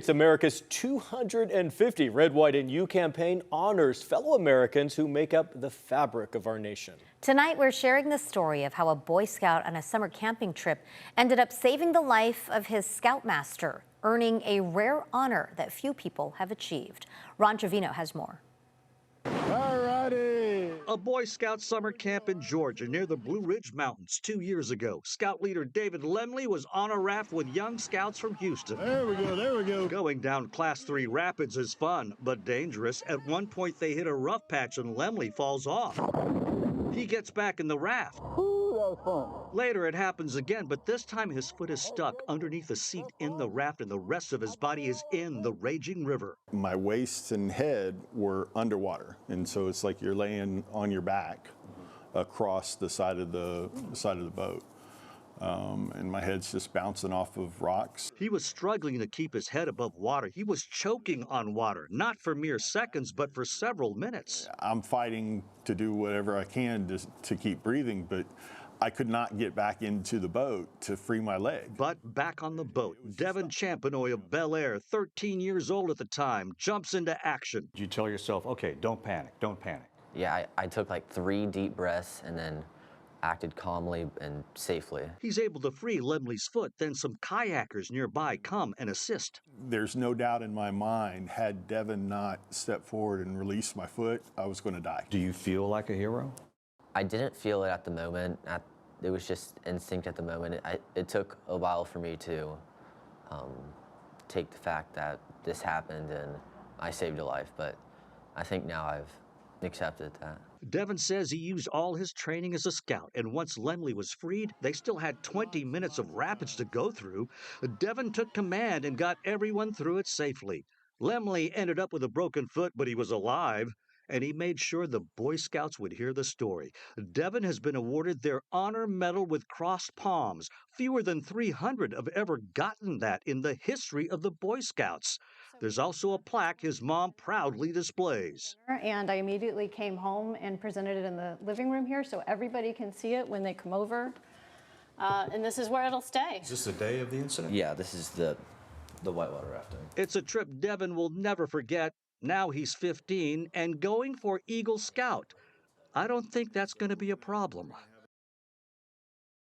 It's America's 250 Red, White, and You campaign honors fellow Americans who make up the fabric of our nation. Tonight, we're sharing the story of how a Boy Scout on a summer camping trip ended up saving the life of his scoutmaster, earning a rare honor that few people have achieved. Ron Trevino has more. A Boy Scout summer camp in Georgia near the Blue Ridge Mountains 2 years ago. Scout leader David Lemley was on a raft with young scouts from Houston. There we go. Going down Class 3 rapids is fun, but dangerous. At one point, they hit a rough patch and Lemley falls off. He gets back in the raft. Ooh, that was fun. Later, it happens again, but this time his foot is stuck underneath the seat in the raft and the rest of his body is in the raging river. My waist and head were underwater, and so it's like you're laying on your back across the side of the boat. And my head's just bouncing off of rocks. He was struggling to keep his head above water. He was choking on water, not for mere seconds, but for several minutes. I'm fighting to do whatever I can to keep breathing, but I could not get back into the boat to free my leg. But back on the boat, Devin Champenoy of Bel Air, 13 years old at the time, jumps into action. You tell yourself, okay, don't panic, don't panic. Yeah, I took like 3 deep breaths and then acted calmly and safely. He's able to free Lemley's foot, then some kayakers nearby come and assist. There's no doubt in my mind, had Devin not stepped forward and released my foot, I was going to die. Do you feel like a hero? I didn't feel it at the moment. It was just instinct at the moment. It took a while for me to take the fact that this happened and I saved a life, but I think now I've accepted that. Devin says he used all his training as a scout, and once Lemley was freed, they still had 20 minutes of rapids to go through. Devin took command and got everyone through it safely. Lemley ended up with a broken foot, but he was alive, and he made sure the Boy Scouts would hear the story. Devin has been awarded their Honor Medal with crossed palms. Fewer than 300 have ever gotten that in the history of the Boy Scouts. There's also a plaque his mom proudly displays. And I immediately came home and presented it in the living room here so everybody can see it when they come over. And this is where it'll stay. Is this the day of the incident? Yeah, this is the whitewater rafting. It's a trip Devin will never forget. Now he's 15 and going for Eagle Scout. I don't think that's going to be a problem.